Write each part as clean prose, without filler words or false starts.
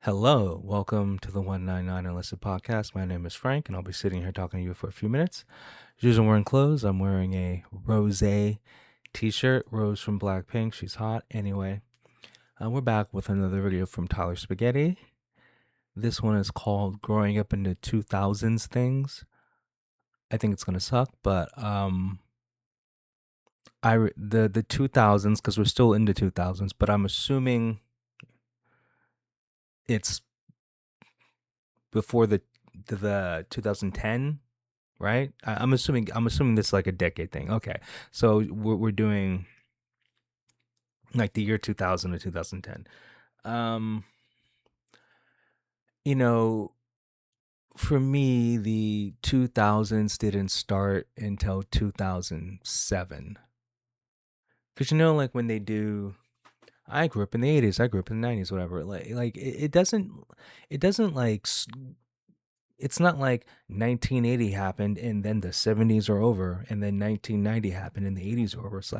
Hello, welcome to the 199 Unlisted podcast. My name is Frank, and I'll be sitting here talking to you for a few minutes. As usual, I'm wearing clothes. I'm wearing a rose t-shirt, Rose from Blackpink. She's hot. Anyway, we're back with another video from Tyler Spaghetti. This one is called Growing Up in the 2000s Things. I think it's going to suck, but the 2000s, because we're still in the 2000s, but I'm assuming it's before the 2010, right? I'm assuming this is like a decade thing. Okay, so we're doing like the year 2000 to 2010. Um, you know, for me, the 2000s didn't start until 2007. Cause like when they do, I grew up in the 80s. I grew up in the 90s. Whatever. Like it doesn't like it's not like 1980 happened and then the 70s are over and then 1990 happened and the 80s are over. It's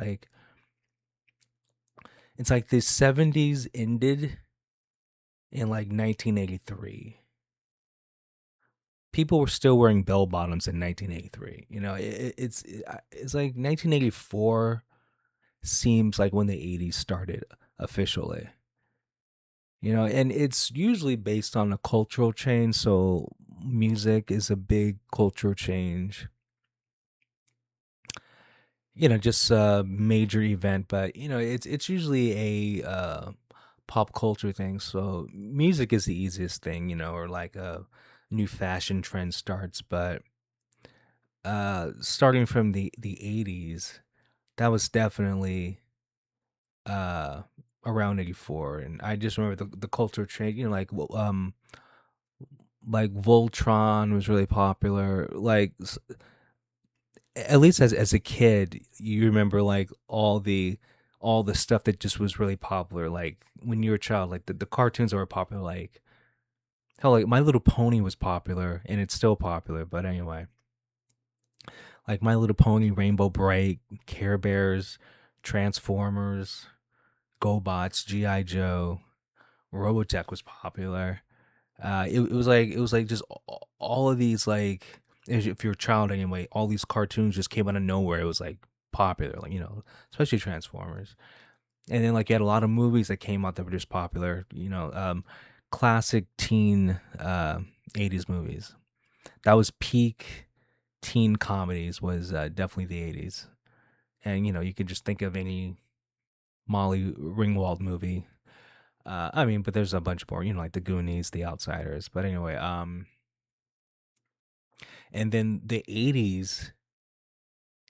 like the 70s ended in like 1983. People were still wearing bell bottoms in 1983. It's like 1984 seems like when the 80s started officially. And it's usually based on a cultural change. So music is a big cultural change. Just a major event, but it's usually a pop culture thing. So music is the easiest thing, or like a new fashion trend starts. But starting from the 80s, that was definitely uh around 84, and I just remember the culture change. Like Voltron was really popular. Like at least as a kid, you remember like all the stuff that just was really popular. Like when you were a child, like the cartoons that were popular, like hell, like My Little Pony was popular and it's still popular. But anyway, like My Little Pony, Rainbow Bright, Care Bears, Transformers, GoBots, GI Joe, Robotech was popular. It was like just all of these, like, if you're a child anyway, all these cartoons just came out of nowhere. It was like popular, like, especially Transformers. And then like you had a lot of movies that came out that were just popular. Classic teen 80s movies. That was peak teen comedies, was definitely the 80s. And you could just think of any Molly Ringwald movie. I mean, but there's a bunch more, like The Goonies, The Outsiders. But anyway, and then the 80s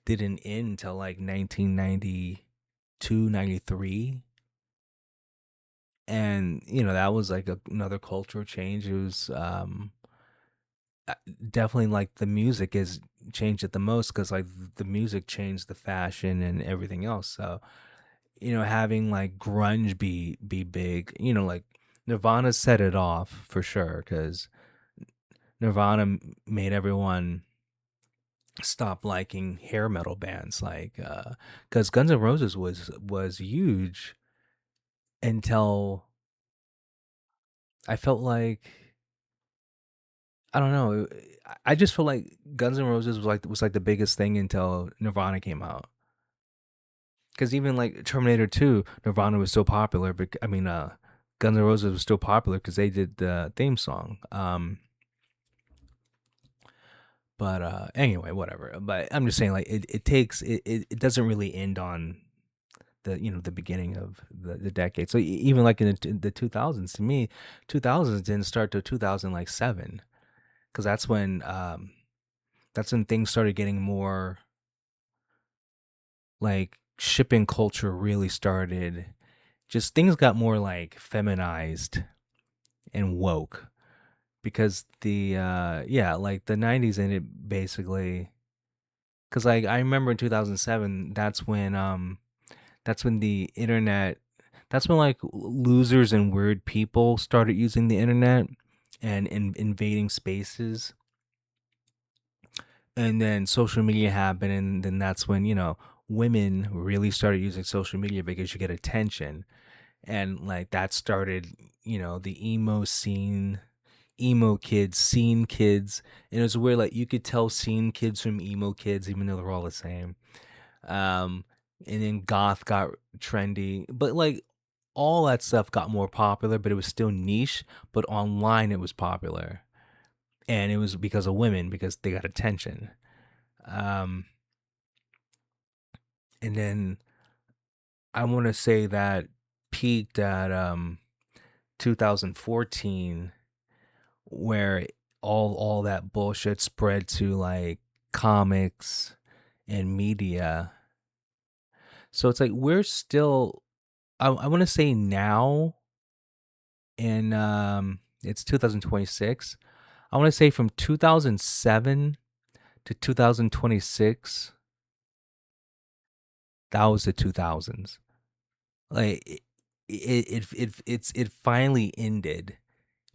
didn't end until like 1992, 93. And, that was like another cultural change. It was uh, definitely like the music is changed it the most because like the music changed the fashion and everything else. So, having like grunge be big, like Nirvana set it off for sure because Nirvana made everyone stop liking hair metal bands, like because Guns N' Roses was huge until I felt like, I don't know. I just feel like Guns N' Roses was like the biggest thing until Nirvana came out. Because even like Terminator 2, Nirvana was still popular. But I mean, Guns N' Roses was still popular because they did the theme song. But anyway, whatever. But I'm just saying, like it doesn't really end on the beginning of the decade. So even like in the 2000s, to me, 2000s didn't start till 2007, because that's when things started getting more, like, shipping culture really started. Just things got more like feminized and woke, because like the 90s ended basically, because like I remember in 2007, that's when the internet, that's when like losers and weird people started using the internet and invading spaces. And then social media happened, and then that's when women really started using social media because you get attention. and like that started, the emo scene, emo kids, scene kids, and it was weird. Like you could tell scene kids from emo kids, even though they're all the same. Um, and then goth got trendy, but like all that stuff got more popular, but it was still niche. But online, it was popular, and it was because of women because they got attention. Um, and then I want to say that peaked at 2014, where all that bullshit spread to like comics and media. So it's like we're still, I want to say now, and it's 2026. I want to say from 2007 to 2026, that was the 2000s. Like it finally ended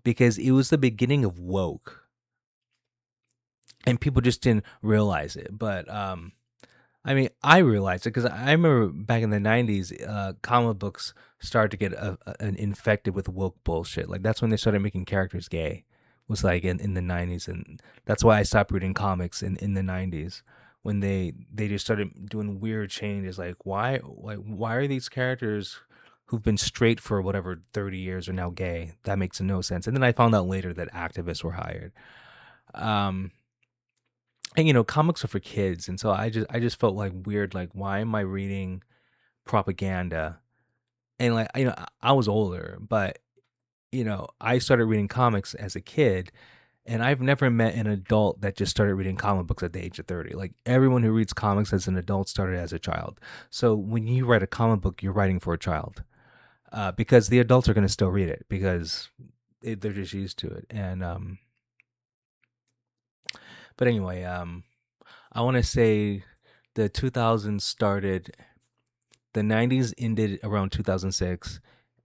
because it was the beginning of woke, and people just didn't realize it. But I mean, I realized it because I remember back in the '90s, comic books started to get an infected with woke bullshit. Like that's when they started making characters gay. Was like in the '90s, and that's why I stopped reading comics in the '90s when they just started doing weird changes. Like why are these characters who've been straight for whatever 30 years are now gay? That makes no sense. And then I found out later that activists were hired. Um, and comics are for kids, and so I just felt like weird, like why am I reading propaganda? And like I was older, but I started reading comics as a kid, and I've never met an adult that just started reading comic books at the age of 30. Like everyone who reads comics as an adult started as a child. So when you write a comic book, you're writing for a child, because the adults are going to still read it because they're just used to it. And but anyway, I want to say the 2000s started, the 90s ended around 2006,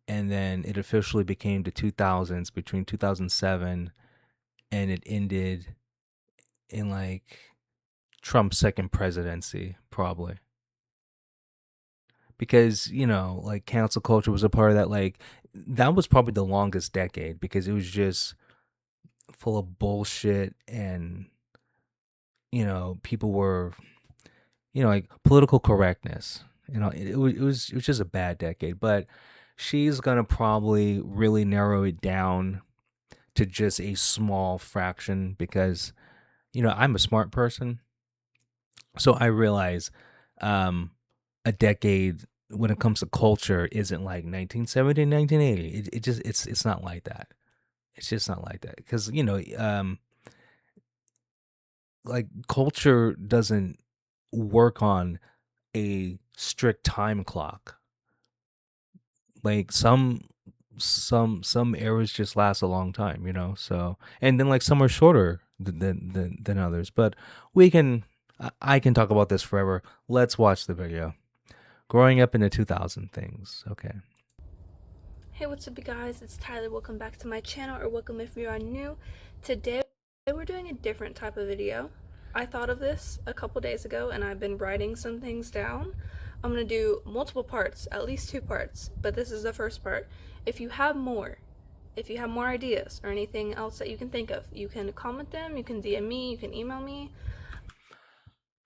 and then it officially became the 2000s between 2007, and it ended in like Trump's second presidency, probably. Because, like cancel culture was a part of that. Like, that was probably the longest decade because it was just full of bullshit, and, people were, like political correctness. It was just a bad decade. But she's gonna probably really narrow it down to just a small fraction because I'm a smart person, so I realize um, a decade when it comes to culture isn't like 1970 1980. It's not like that. It's just not like that because like culture doesn't work on a strict time clock. Like some eras just last a long time, So, and then like some are shorter than others. But we can I can talk about this forever. Let's watch the video. Growing up in the 2000 things. Okay. Hey, what's up, you guys? It's Tyler. Welcome back to my channel, or welcome if you are new. Today, we're doing a different type of video. I thought of this a couple days ago, and I've been writing some things down. I'm gonna do multiple parts, at least 2 parts, but this is the first part. If you have more, if you have more ideas or anything else that you can think of, you can comment them, you can DM me, you can email me.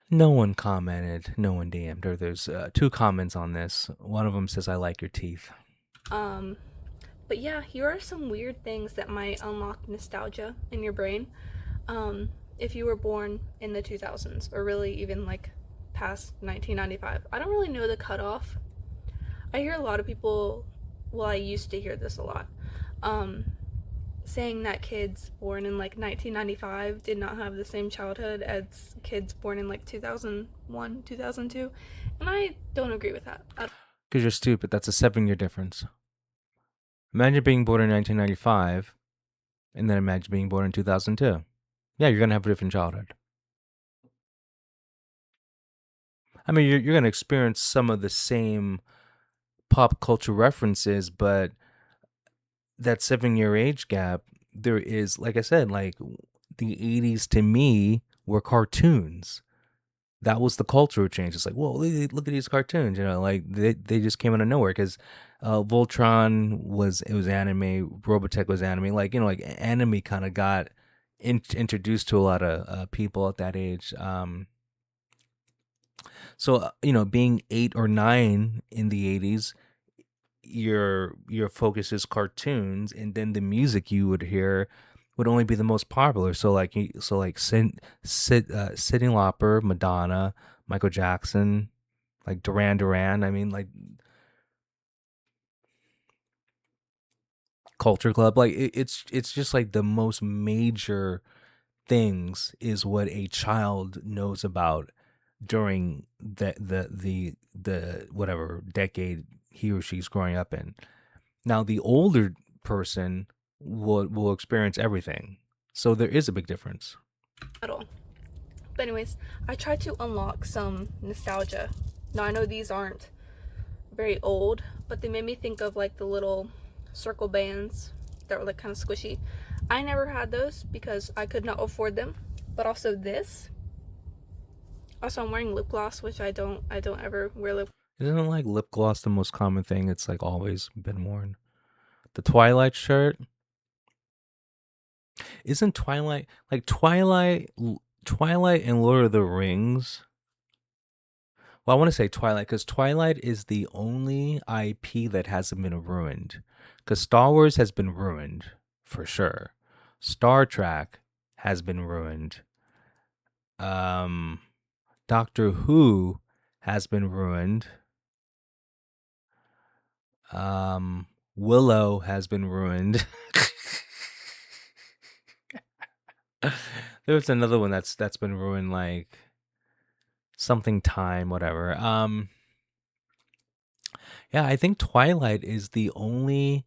No one commented. No one DM'd her. There's two comments on this. One of them says, "I like your teeth." Um, but yeah, here are some weird things that might unlock nostalgia in your brain. Um, if you were born in the 2000s, or really even like past 1995. I don't really know the cutoff. I hear a lot of people, well, I used to hear this a lot, um, saying that kids born in like 1995 did not have the same childhood as kids born in like 2001, 2002. And I don't agree with that. Because you're stupid. That's a 7 year difference. Imagine being born in 1995, and then imagine being born in 2002. Yeah, you're gonna have a different childhood. I mean, you're gonna experience some of the same pop culture references, but that 7 year age gap, there is, like I said, like the 80s to me were cartoons. that was the cultural change. It's like, whoa, look at these cartoons, like they just came out of nowhere because Voltron was anime, Robotech was anime, like like anime kind of got introduced to a lot of people at that age. So being 8 or 9 in the 80s, your focus is cartoons, and then the music you would hear would only be the most popular. So like Cyndi Lauper, Madonna, Michael Jackson, like Duran Duran. I mean, like Culture Club. Like it's just like the most major things is what a child knows about during the whatever decade he or she's growing up in. Now the older person will experience everything. So there is a big difference. at all. But anyways, I tried to unlock some nostalgia. Now I know these aren't very old, but they made me think of like the little circle bands that were like kind of squishy. I never had those because I could not afford them. But also this. Also, I'm wearing lip gloss, which I don't ever wear lip. Isn't like lip gloss the most common thing? It's like always been worn. The Twilight shirt. Isn't Twilight like Twilight and Lord of the Rings? Well, I want to say Twilight because Twilight is the only IP that hasn't been ruined. Because Star Wars has been ruined for sure. Star Trek has been ruined. Um, Doctor Who has been ruined. Willow has been ruined. There was another one that's been ruined, like something time, whatever. Yeah, I think Twilight is the only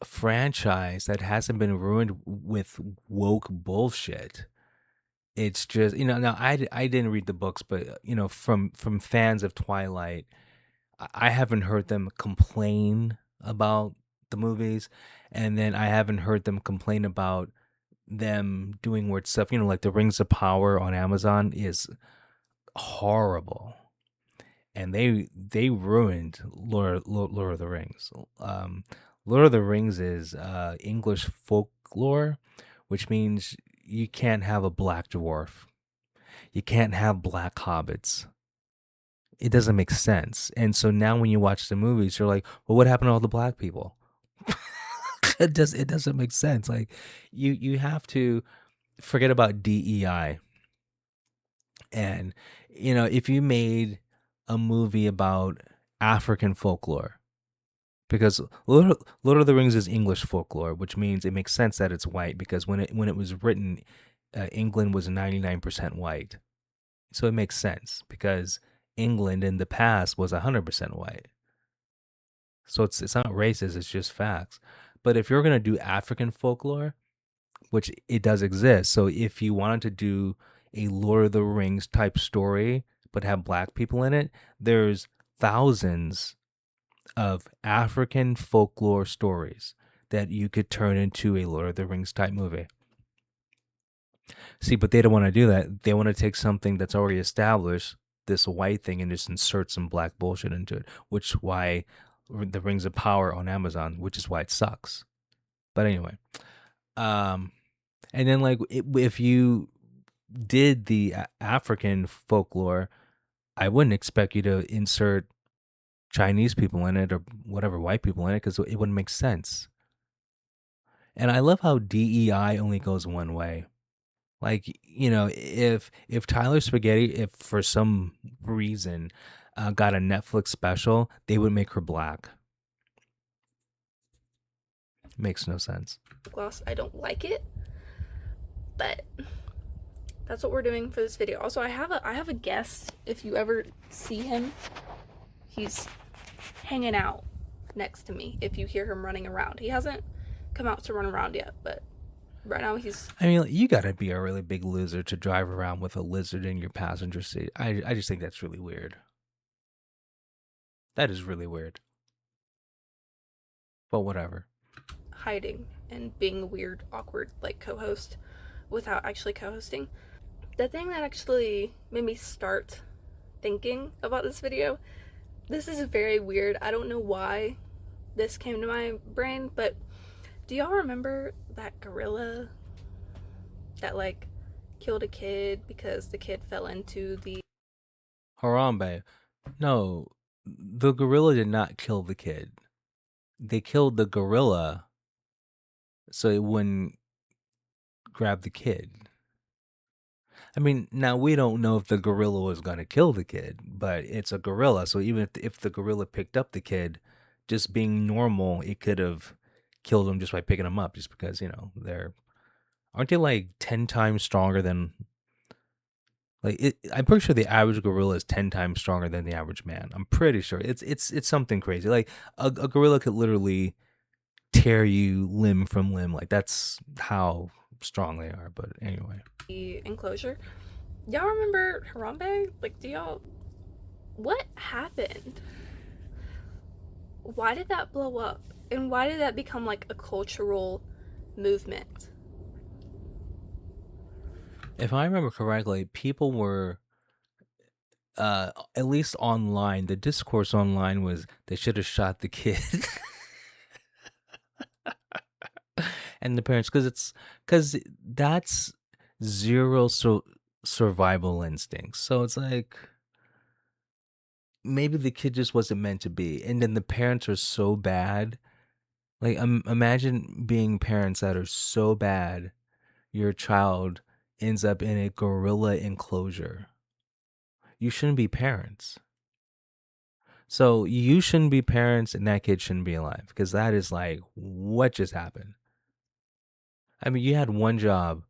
franchise that hasn't been ruined with woke bullshit. It's just now I didn't read the books, but from fans of Twilight, I haven't heard them complain about the movies, and then I haven't heard them complain about them doing weird stuff. Like the Rings of Power on Amazon is horrible, and they ruined Lord of the Rings. Um, Lord of the Rings is English folklore, which means you can't have a black dwarf, you can't have black hobbits. It doesn't make sense. And so now when you watch the movies, you're like, well, what happened to all the black people? It doesn't make sense. Like you have to forget about DEI. And if you made a movie about African folklore, because Lord of the Rings is English folklore, which means it makes sense that it's white because when it was written, England was 99% white. So it makes sense because England in the past was 100% white. So it's not racist, it's just facts. But if you're going to do African folklore, which it does exist. So if you wanted to do a Lord of the Rings type story but have black people in it, there's thousands of African folklore stories that you could turn into a Lord of the Rings type movie. See, but they don't want to do that. They want to take something that's already established, this white thing, and just insert some black bullshit into it, which why the Rings of Power on Amazon, which is why it sucks. But anyway, um, and then like if you did the African folklore, I wouldn't expect you to insert Chinese people in it or whatever white people in it because it wouldn't make sense. And I love how DEI only goes one way. Like if Tyler Spaghetti, if for some reason got a Netflix special, they would make her black. Makes no sense. Gloss. I don't like it, but that's what we're doing for this video. Also, I have a guest. If you ever see him, he's hanging out next to me. If you hear him running around, he hasn't come out to run around yet, but right now he's I mean, you gotta be a really big loser to drive around with a lizard in your passenger seat. I just think that's really weird. That is really weird. But whatever. hiding and being a weird, awkward like co-host without actually co-hosting. The thing that actually made me start thinking about this video, this is very weird. I don't know why this came to my brain, but do y'all remember that gorilla that like killed a kid because the kid fell into the Harambe. No, the gorilla did not kill the kid. They killed the gorilla so it wouldn't grab the kid. I mean, now we don't know if the gorilla was going to kill the kid, but it's a gorilla. So even if the gorilla picked up the kid, just being normal, it could have killed him just by picking him up, just because, they're, aren't they like 10 times stronger than, I'm pretty sure the average gorilla is 10 times stronger than the average man. I'm pretty sure. It's something crazy. Like a gorilla could literally tear you limb from limb. Like that's how strong they are. But anyway. enclosure. Y'all remember Harambe? Like, do y'all. What happened? Why did that blow up? And why did that become like a cultural movement? If I remember correctly, people were at least online, the discourse online was they should have shot the kid. And the parents, because that's zero survival instincts. So it's like maybe the kid just wasn't meant to be, and then the parents are so bad. Like imagine being parents that are so bad, your child ends up in a gorilla enclosure. You shouldn't be parents. So you shouldn't be parents, and that kid shouldn't be alive, because that is like what just happened. I mean, you had one job.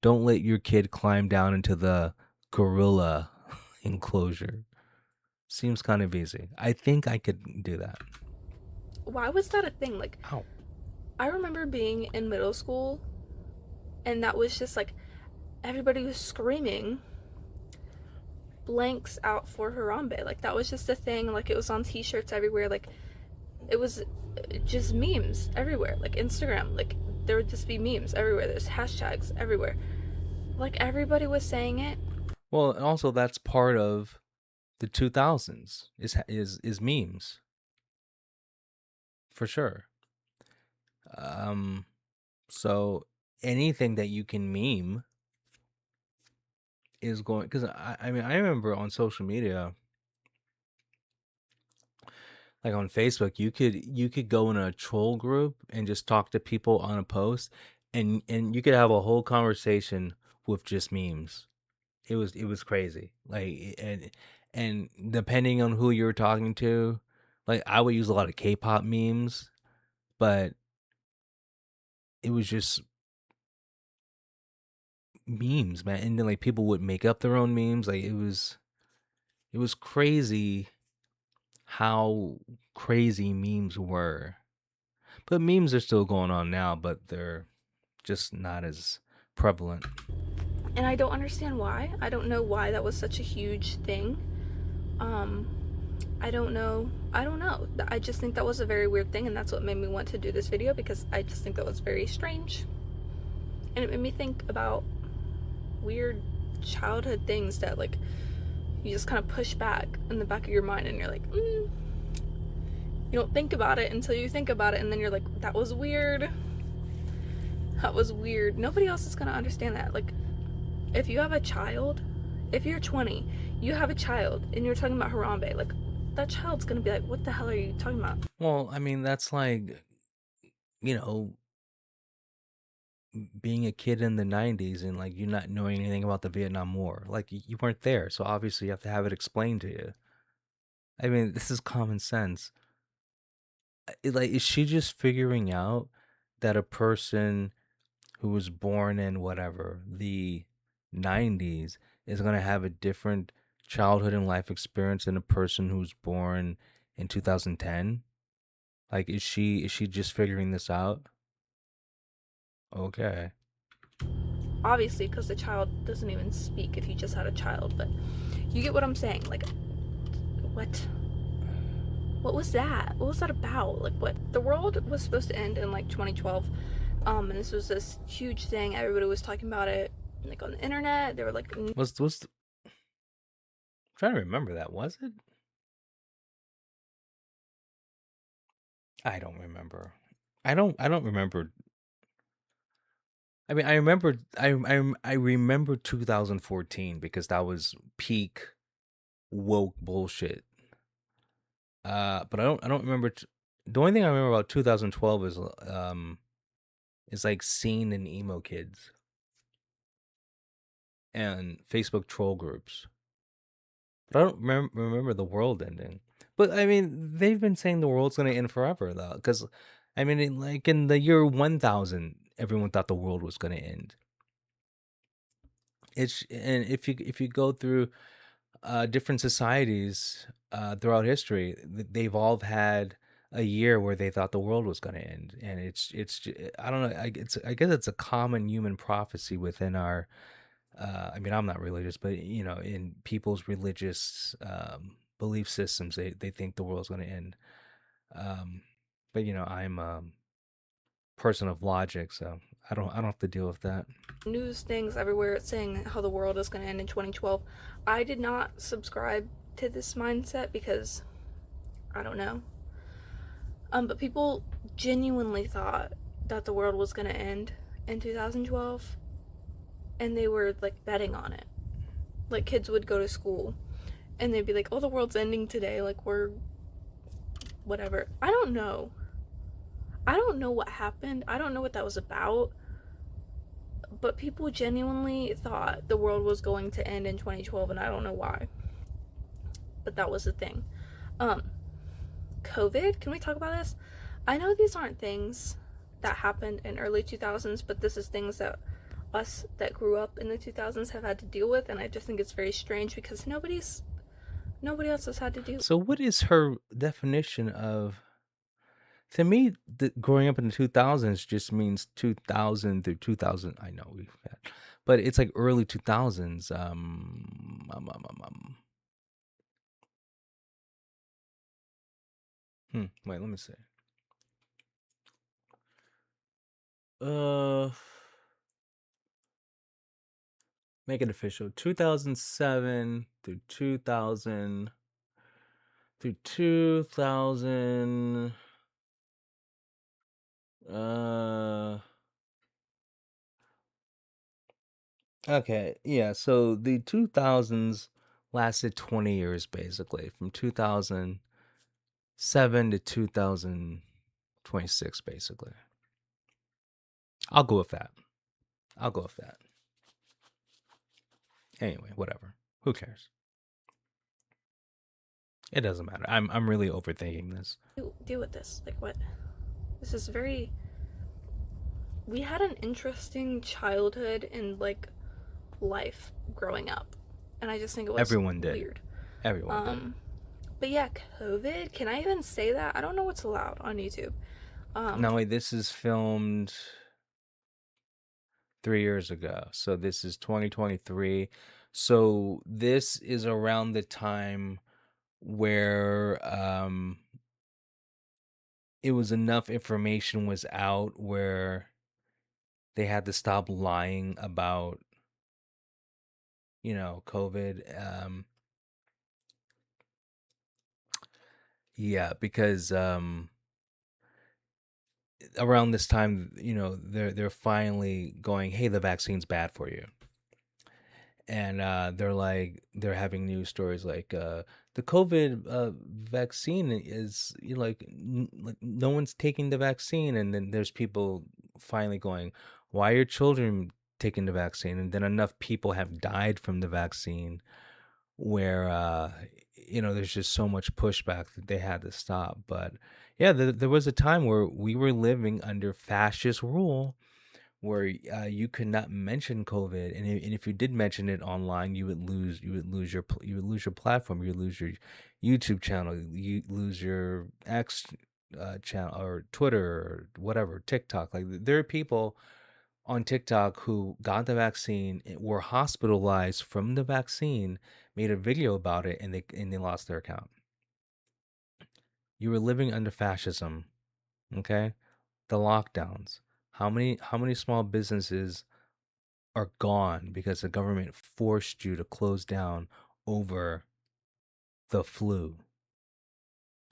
Don't let your kid climb down into the gorilla enclosure. Seems kind of easy. I think I could do that. Why was that a thing? Like, Ow. I remember being in middle school, and that was just like everybody was screaming blanks out for Harambe. Like, that was just a thing. Like, it was on t shirts everywhere. Like, it was just memes everywhere. Like, Instagram. Like, there would just be memes everywhere. There's hashtags everywhere. Like, everybody was saying it. Well, and also that's part of the 2000s is memes for sure. So anything that you can meme is going, because I mean I remember on social media, like on Facebook, you could go in a troll group and just talk to people on a post, and you could have a whole conversation with just memes. It was crazy. Like and depending on who you're talking to, like I would use a lot of K-pop memes, but it was just memes, man. And then like people would make up their own memes. Like it was crazy how crazy memes were. But memes are still going on now, but they're just not as prevalent. And I don't understand why. I don't know why that was such a huge thing. Um, I don't know. I don't know. I just think that was a very weird thing, and that's what made me want to do this video, because I just think that was very strange. And it made me think about weird childhood things that, like, you just kind of push back in the back of your mind, and you're like, you don't think about it until you think about it, and then you're like, that was weird. That was weird. Nobody else is going to understand that. Like, if you have a child, if you're 20, you have a child, and you're talking about Harambe, like, that child's gonna be like, what the hell are you talking about? Well, I mean, that's like, you know, being a kid in the 90s and like you not knowing anything about the Vietnam War. Like you weren't there, so obviously you have to have it explained to you. I mean, this is common sense. Like, is she just figuring out that a person who was born in whatever, the 90s, is going to have a different childhood and life experience than a person who's born in 2010? Like, is she just figuring this out? Okay. Obviously, because the child doesn't even speak if you just had a child, but you get what I'm saying. Like, what? What was that? What was that about? Like, what? The world was supposed to end in like 2012, and this was this huge thing. Everybody was talking about it. like on the internet. They were like, Was trying to remember that, was it? I don't remember. I don't remember. I mean, I remember 2014 because that was peak woke bullshit. But I don't remember. The only thing I remember about 2012 is like scene and emo kids and Facebook troll groups. But I don't remember the world ending. But I mean, they've been saying the world's gonna end forever though, because I mean, like in the year 1000, everyone thought the world was gonna end. It's and if you go through different societies throughout history, they've all had a year where they thought the world was going to end, and I don't know. I guess it's a common human prophecy within our. I mean, I'm not religious, but in people's religious belief systems, they think the world's going to end. Um, but I'm a person of logic, so I don't have to deal with that. news things everywhere saying how the world is going to end in 2012. I did not subscribe to this mindset because I don't know. But people genuinely thought that the world was going to end in 2012, and they were like betting on it. Like kids would go to school and they'd be like, "Oh, the world's ending today. Like we're whatever." I don't know. I don't know what happened. I don't know what that was about. But people genuinely thought the world was going to end in 2012, and I don't know why. But that was the thing. Um, COVID. Can we talk about this? I know these aren't things that happened in early 2000s, but this is things that us that grew up in the 2000s have had to deal with, and I just think it's very strange because nobody else has had to deal. So, what is her definition of? To me, growing up in the 2000s just means 2000 through 2000. I know we've had, but it's like early 2000s. Wait, let me see. Uh, make it official. 2007 through 2000. Uh, okay, yeah. So the 2000s lasted 20 years basically, from 2007 to 2026, basically. I'll go with that. I'll go with that. Anyway, whatever. Who cares? It doesn't matter. I'm really overthinking this. Deal with this. Like what? This is very. We had an interesting childhood and like life growing up, and I just think it was Everyone did. weird. Everyone did. Um, but yeah, COVID. Can I even say that? I don't know what's allowed on YouTube. Um, No, wait, this is filmed 3 years ago. So this is 2023. So this is around the time where it was enough information was out where they had to stop lying about, COVID. Yeah, because around this time, they're finally going, "Hey, the vaccine's bad for you." And they're having news stories like the COVID vaccine is like no one's taking the vaccine, and then there's people finally going, "Why are children taking the vaccine?" And then enough people have died from the vaccine where there's just so much pushback that they had to stop. But yeah, there was a time where we were living under fascist rule where you could not mention COVID, and if you did mention it online, you would lose your platform, you would lose your YouTube channel, you lose your X channel or Twitter or whatever, TikTok. Like there are people on TikTok who got the vaccine, were hospitalized from the vaccine, made a video about it, and they lost their account. You were living under fascism, okay? The lockdowns. How many small businesses are gone because the government forced you to close down over the flu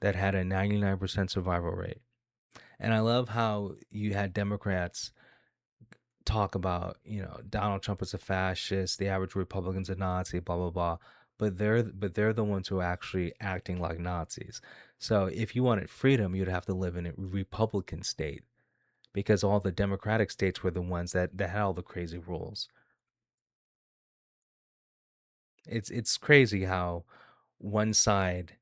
that had a 99% survival rate. And I love how you had Democrats talk about, Donald Trump is a fascist, the average Republican's a Nazi, blah blah blah. But they're the ones who are actually acting like Nazis. So if you wanted freedom, you'd have to live in a Republican state because all the Democratic states were the ones that had all the crazy rules. It's crazy how one side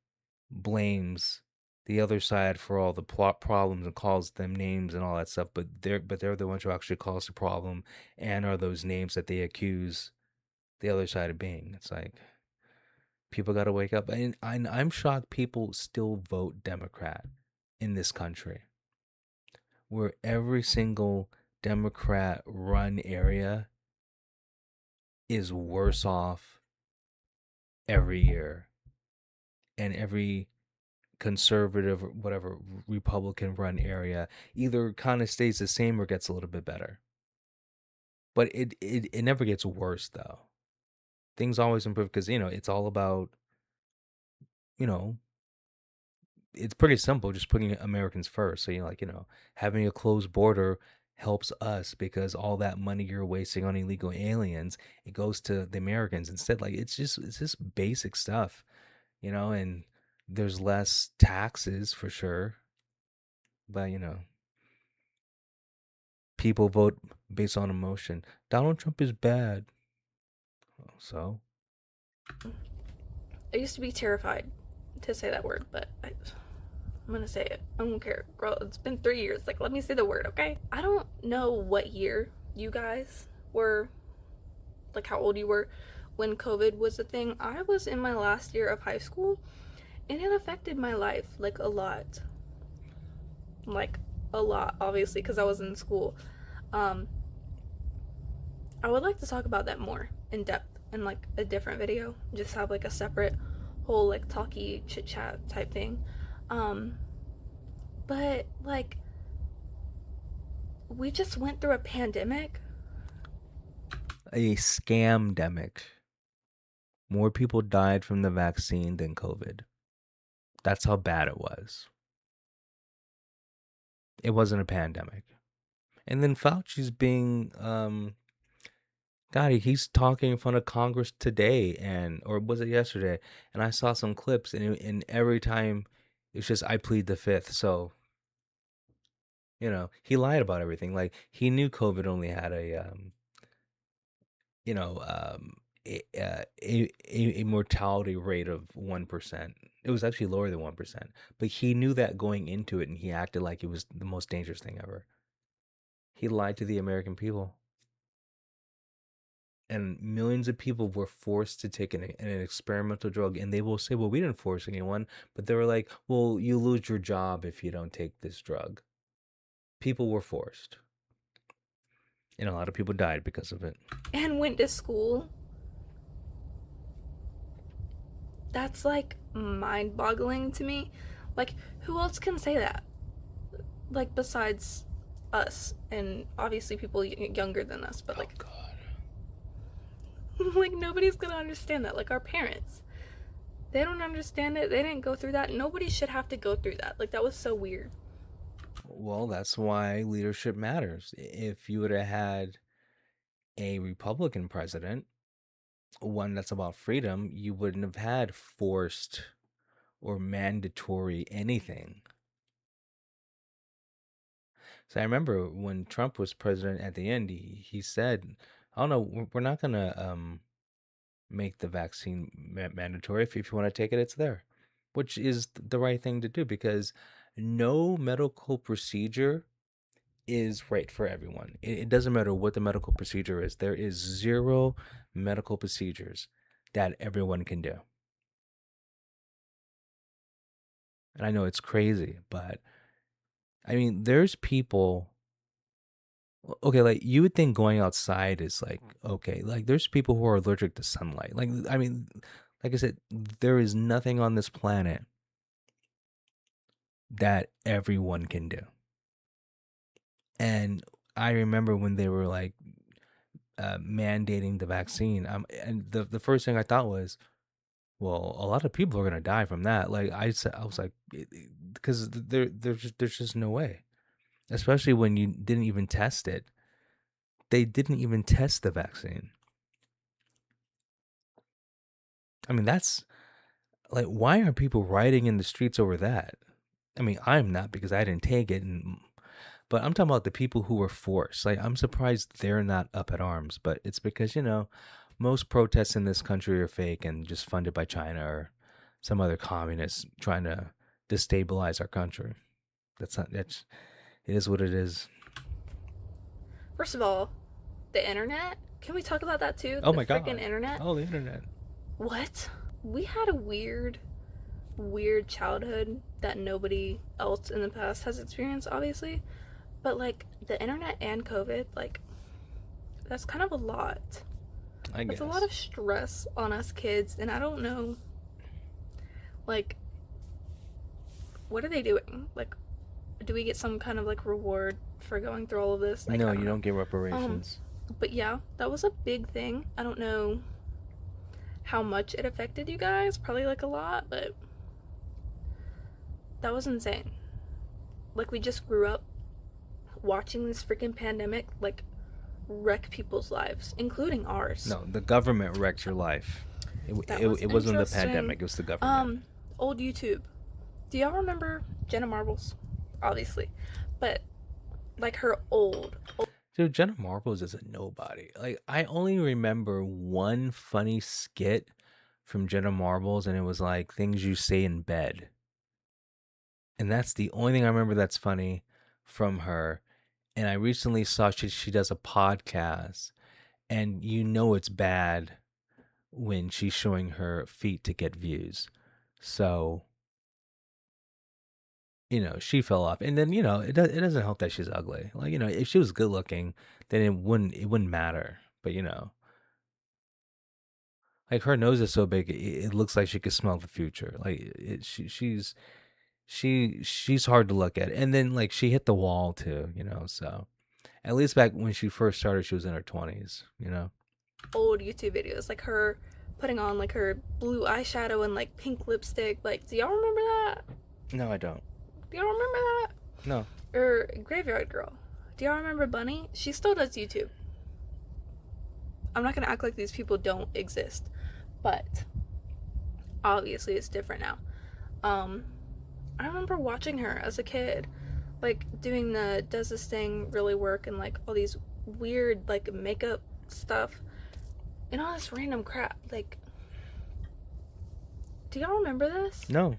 blames the other side for all the plot problems and calls them names and all that stuff, but they're the ones who actually cause the problem and are those names that they accuse the other side of being. It's like people got to wake up, and I'm shocked people still vote Democrat in this country, where every single Democrat run area is worse off every year, and every conservative or whatever Republican run area either kind of stays the same or gets a little bit better. But it never gets worse though. Things always improve because it's all about, you know, it's pretty simple, just putting Americans first. So having a closed border helps us because all that money you're wasting on illegal aliens, it goes to the Americans instead. Like it's just basic stuff, and there's less taxes for sure. But people vote based on emotion. Donald Trump is bad. So, I used to be terrified to say that word, but I'm gonna say it. I don't care. Girl, it's been 3 years. Like, let me say the word, okay? I don't know what year you guys were, like, how old you were when COVID was a thing. I was in my last year of high school, and it affected my life, like, a lot. Like, a lot, obviously, because I was in school. Um, I would like to talk about that more in depth in, like, a different video. Just have, like, a separate whole, like, talky chit chat type thing. Um, but, like, we just went through a pandemic. a scamdemic. More people died from the vaccine than COVID. That's how bad it was. It wasn't a pandemic. And then Fauci's being, God, he's talking in front of Congress today, or was it yesterday? And I saw some clips, and every time it's just, I plead the fifth. So, he lied about everything. Like, he knew COVID only had you know, um, a mortality rate of 1%. It was actually lower than 1%, but he knew that going into it, and he acted like it was the most dangerous thing ever. He lied to the American people, and millions of people were forced to take an experimental drug. And they will say, "Well, we didn't force anyone," but they were like, "Well, you lose your job if you don't take this drug." People were forced, and a lot of people died because of it. And went to school. That's like mind boggling to me. Like, who else can say that? Like, besides us, and obviously people younger than us, but Oh like, God. like, nobody's gonna understand that. Like, our parents, they don't understand it. They didn't go through that. Nobody should have to go through that. Like, that was so weird. Well, that's why leadership matters. If you would have had a Republican president, one that's about freedom, you wouldn't have had forced or mandatory anything. So I remember when Trump was president at the end, he said, "Oh no, we're not gonna make the vaccine mandatory. If you want to take it, it's there," which is the right thing to do because no medical procedure is right for everyone. It doesn't matter what the medical procedure is. There is zero medical procedures that everyone can do. And I know it's crazy, but I mean, there's people. Okay, like you would think going outside is like okay, like there's people who are allergic to sunlight. Like I mean, like I said, there is nothing on this planet that everyone can do. And I remember when they were like mandating the vaccine. And the first thing I thought was, well, a lot of people are gonna die from that. Like I was like, because there's just no way, especially when you didn't even test it. They didn't even test the vaccine. I mean, that's like, why are people rioting in the streets over that? I mean, I'm not because I didn't take it, but I'm talking about the people who were forced. Like, I'm surprised they're not up at arms, but it's because, most protests in this country are fake and just funded by China or some other communists trying to destabilize our country. That's it is what it is. First of all, the internet. Can we talk about that too? Oh The my freaking god. internet. Oh, the internet. What? We had a weird childhood that nobody else in the past has experienced, obviously. But like the internet and COVID, like that's kind of a lot. I That's a lot guess. of stress on us kids, and I don't know, like, what are they doing? Like, do we get some kind of like reward for going through all of this? Like, No, I you don't know. don't get Um, reparations. but yeah, that was a big thing. I don't know how much it affected you guys, probably like a lot, but that was insane. Like, we just grew up watching this freaking pandemic, like, wreck people's lives, including ours. No, the government wrecked your So, life. that was It wasn't the interesting. pandemic, it was the government. Um, old YouTube. Do y'all remember Jenna Marbles? Obviously. But, like, her old. Dude, Jenna Marbles is a nobody. Like, I only remember one funny skit from Jenna Marbles, and it was like things you say in bed. And that's the only thing I remember that's funny from her. And I recently saw she does a podcast, and it's bad when she's showing her feet to get views. So, she fell off. And then, it doesn't help that she's ugly. Like, if she was good looking, then it wouldn't matter. But, like her nose is so big, it looks like she could smell the future. Like she's hard to look at. And then like she hit the wall too, so at least back when she first started, she was in her 20s. Old YouTube videos, like her putting on like her blue eyeshadow and like pink lipstick. Like, do y'all remember that? No, I don't. Do y'all remember that? No. Or Graveyard Girl. Do y'all remember Bunny? She still does YouTube. I'm not gonna act like these people don't exist, but obviously it's different now. Um, I remember watching her as a kid, like doing the does this thing really work and like all these weird like makeup stuff and all this random crap. Like, do y'all remember this? No.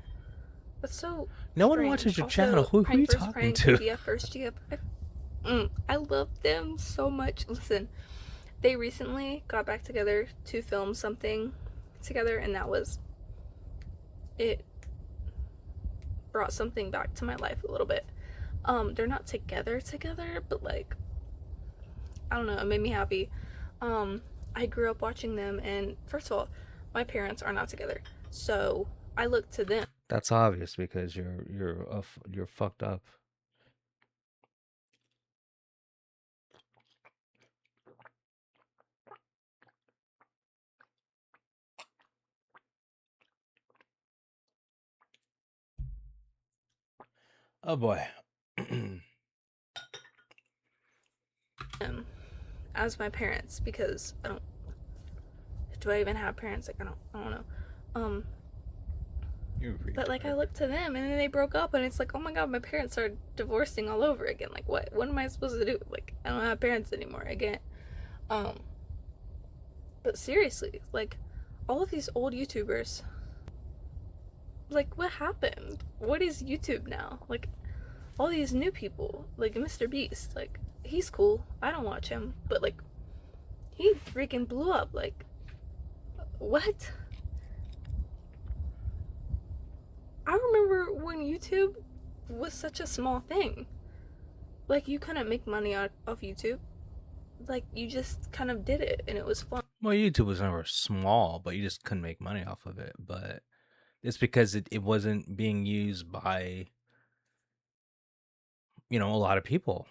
That's so No one watches strange. your channel. Also, Who are you Prank vs. talking Prank, to? ABF vs. GF. I love them so much. Listen, they recently got back together to film something together, and that was it. Brought something back to my life a little bit. They're not together, but like, I don't know, it made me happy. I grew up watching them, and first of all, my parents are not together, so I look to them. That's obvious because you're fucked up. Oh boy. As my parents because I don't. Do I even have parents? Like, I don't know. Um, You but like, retard. I look to them, and then they broke up, and it's like, oh my god, my parents are divorcing all over again. Like, what? What am I supposed to do? Like, I don't have parents anymore again. Um, but seriously, like, all of these old YouTubers, like, what happened? What is YouTube now? Like, all these new people, like Mr. Beast, like, he's cool. I don't watch him, but like, he freaking blew up. Like, what? I remember when YouTube was such a small thing. Like, you couldn't make money out of YouTube. Like, you just kind of did it, and it was fun. Well, YouTube was never small, but you just couldn't make money off of it. But it's because it wasn't being used by, a lot of people.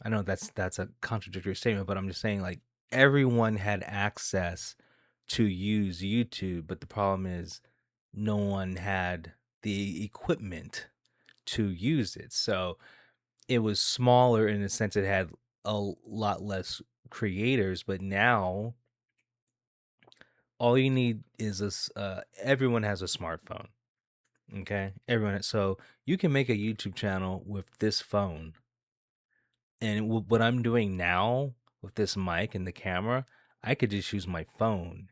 I know that's a contradictory statement, but I'm just saying like everyone had access to use YouTube, but the problem is no one had the equipment to use it. So it was smaller in the sense it had a lot less creators, but now all you need is everyone has a smartphone. Okay, everyone. So you can make a YouTube channel with this phone, and what I'm doing now with this mic and the camera, I could just use my phone.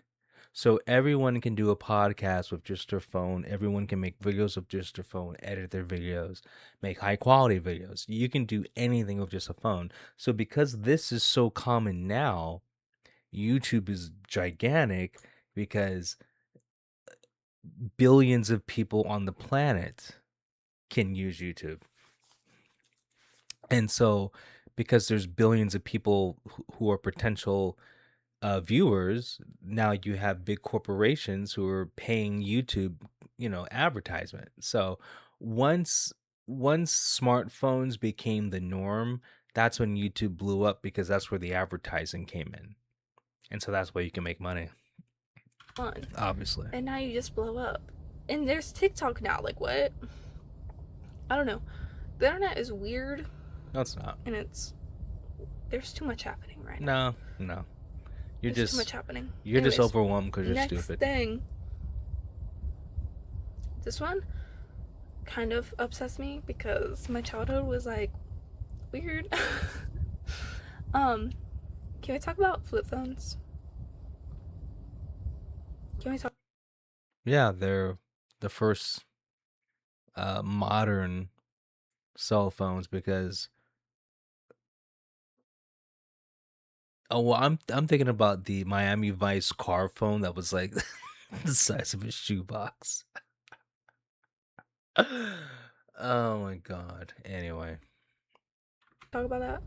So everyone can do a podcast with just their phone. Everyone can make videos with just their phone, edit their videos, make high quality videos. You can do anything with just a phone. So because this is so common now, YouTube is gigantic because billions of people on the planet can use YouTube. And so because there's billions of people who are potential viewers, now you have big corporations who are paying YouTube, advertisement. So once once smartphones became the norm, that's when YouTube blew up because that's where the advertising came in. And so that's where you can make money, on, obviously. and now you just blow up. And there's TikTok now. Like what? I don't know. The internet is weird, No, it's not. and there's too much happening right now. No, no. You're There's too just much happening. you're just Anyways, overwhelmed because you're next stupid. thing. This one kind of upsets me because my childhood was like weird. um, can we talk about flip phones? Can we talk? Yeah, they're the first modern cell phones because well, I'm thinking about the Miami Vice car phone that was like the size of a shoebox. Oh my god. Anyway, Talk about that?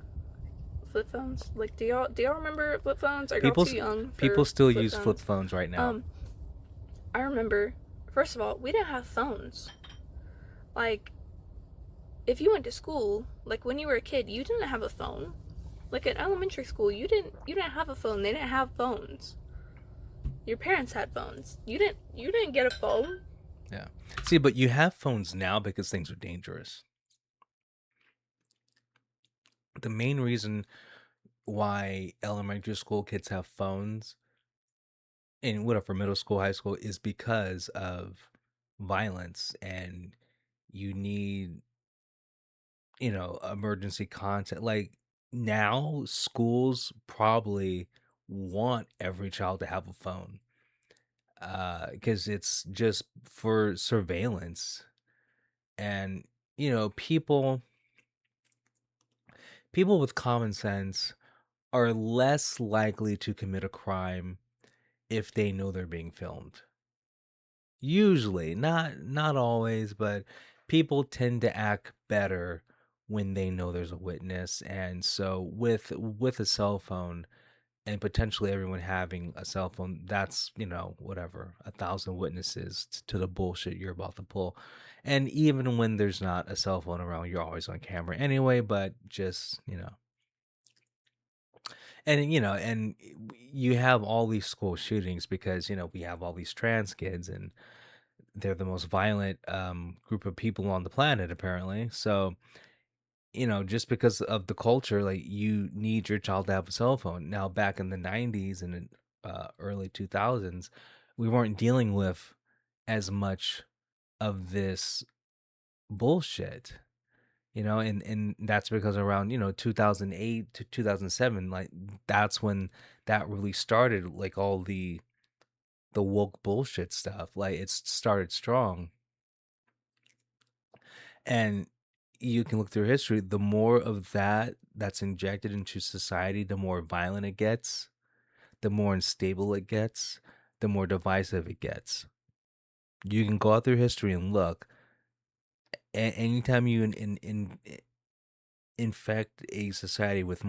Flip phones. Like, do y'all remember flip phones? Are y'all people too s- young people for still flip use flip phones? phones right now. Um, I remember. First of all, we didn't have phones. Like, if you went to school, like when you were a kid, you didn't have a phone. Like in elementary school, you didn't have a phone. They didn't have phones. Your parents had phones. You didn't get a phone. Yeah. See, but you have phones now because things are dangerous. The main reason why elementary school kids have phones and whatever middle school, high school is because of violence and you need, emergency content. Like now schools probably want every child to have a phone because it's just for surveillance and people with common sense are less likely to commit a crime if they know they're being filmed. Usually, not always, but people tend to act better when they know there's a witness. And so with a cell phone and potentially everyone having a cell phone, that's, whatever, 1,000 witnesses to the bullshit you're about to pull. And even when there's not a cell phone around, you're always on camera anyway, but just, and you have all these school shootings because, we have all these trans kids and they're the most violent group of people on the planet apparently. So just because of the culture, like you need your child to have a cell phone. Now back in the 90s and in, early 2000s, we weren't dealing with as much of this bullshit, and that's because around 2008 to 2007, like that's when that really started, like all the woke bullshit stuff, like it started strong. And you can look through history, the more of that's injected into society, the more violent it gets, the more unstable it gets, the more divisive it gets. You can go out through history and look. Anytime you infect a society with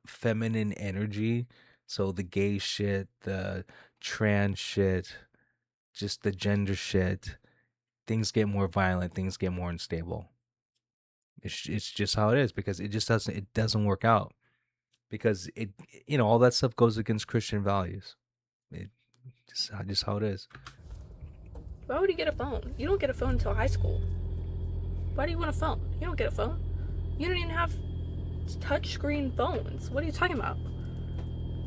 feminine energy, so the gay shit, the trans shit, just the gender shit, things get more violent, things get more unstable. It's just how it is because it doesn't work out. because it, all that stuff goes against Christian values. It just how it is. Why would you get a phone? You don't get a phone until high school. Why do you want a phone? You don't get a phone. You don't even have touchscreen phones. What are you talking about?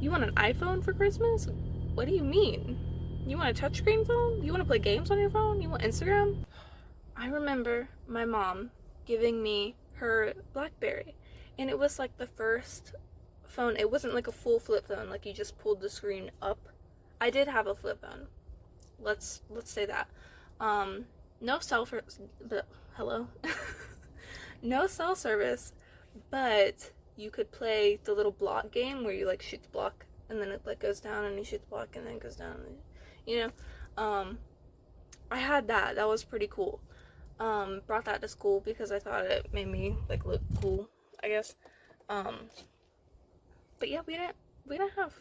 You want an iPhone for Christmas? What do you mean? You want a touchscreen phone? You want to play games on your phone? You want Instagram? I remember my mom giving me her Blackberry, and it was like the first phone. It wasn't like a full flip phone, like you just pulled the screen up. I did have a flip phone. Let's say that. No cell for but hello. No cell service, but you could play the little block game where you like shoot the block and then it like goes down and you shoot the block and then it goes down. And, you know, I had that. That was pretty cool. Brought that to school because I thought it made me like look cool, I guess. Um, but yeah, we didn't have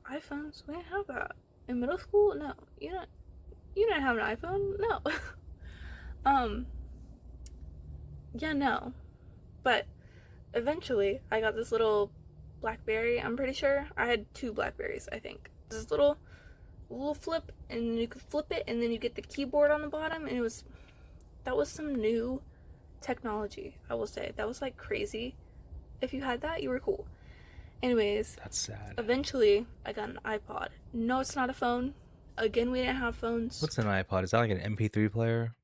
iPhones. We didn't have that in middle school. No, you didn't have an iPhone. No. um, yeah, no. But eventually, I got this little Blackberry. I'm pretty sure I had two Blackberries. I think this little flip, and you could flip it, and then you get the keyboard on the bottom, and that was some new technology. I will say that was like crazy. If you had that, you were cool. Anyways, That's sad. eventually I got an iPod. No, it's not a phone. Again, we didn't have phones. What's an iPod? Is that like an MP3 player?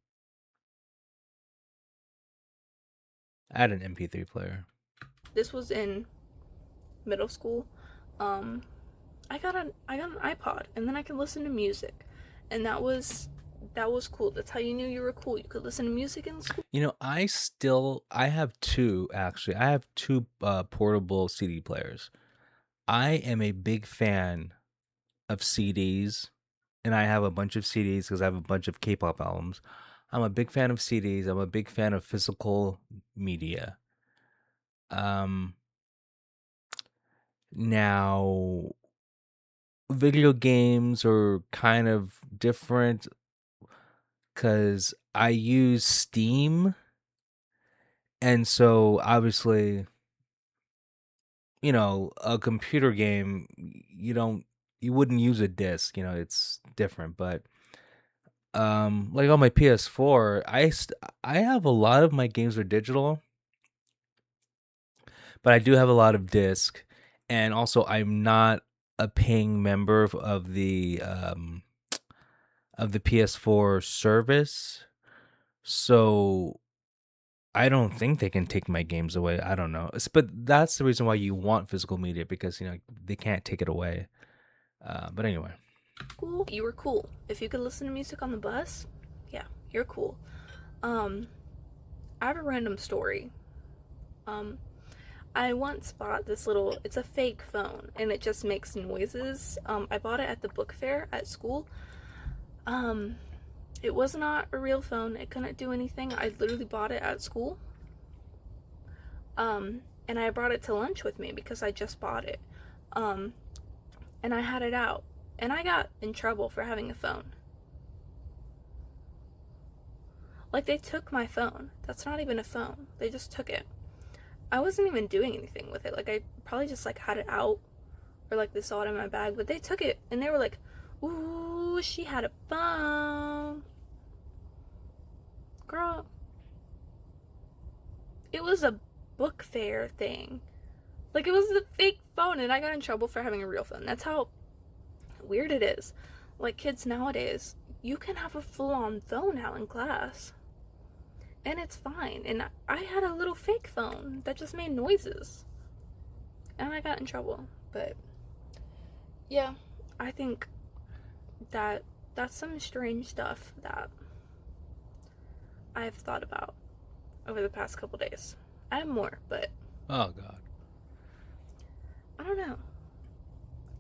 I had an MP3 player. This was in middle school. Um, I got an iPod, and then I could listen to music, and that was cool. That's how you knew you were cool. You could listen to music in school. I have two actually. I have two portable CD players. I am a big fan of CDs, and I have a bunch of CDs because I have a bunch of K-pop albums. I'm a big fan of CDs. I'm a big fan of physical media. Um, Now video games are kind of different because I use Steam, and so obviously, a computer game, you wouldn't use a disc. It's different. But like on my PS4, I have a lot of my games are digital, but I do have a lot of disc, and also I'm not a paying member of the PS4 service, so I don't think they can take my games away. I don't know. But that's the reason why you want physical media, because they can't take it away. But anyway, Cool. You were cool. If you could listen to music on the bus, yeah, you're cool. Um, I have a random story. Um, I once bought this little, it's a fake phone and it just makes noises. I bought it at the book fair at school. Um, it was not a real phone. It couldn't do anything. I literally bought it at school. And I brought it to lunch with me because I just bought it. Um, and I had it out. And I got in trouble for having a phone. Like, they took my phone. That's not even a phone. They just took it. I wasn't even doing anything with it. Like, I probably just, like, had it out. Or, like, they saw it in my bag. But they took it. And they were like, ooh, she had a phone. Girl. It was a book fair thing. Like, it was a fake phone. And I got in trouble for having a real phone. That's how weird it is. Like, kids nowadays, you can have a full-on phone out in class. And it's fine. And I had a little fake phone that just made noises. And I got in trouble. But yeah, I think that's some strange stuff that I've thought about over the past couple days. I have more, but oh god. I don't know.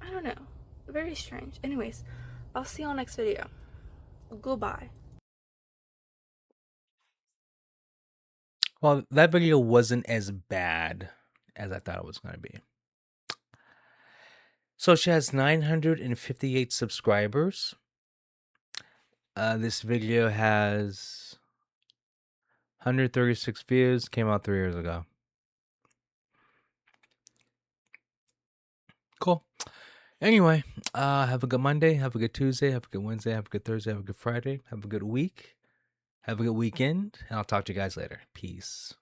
I don't know. Very strange. Anyways, I'll see you all next video. Goodbye. Well, that video wasn't as bad as I thought it was going to be. So she has 958 subscribers. This video has 136 views. Came out 3 years ago. Cool. Anyway, have a good Monday, have a good Tuesday, have a good Wednesday, have a good Thursday, have a good Friday, have a good week, have a good weekend, and I'll talk to you guys later. Peace.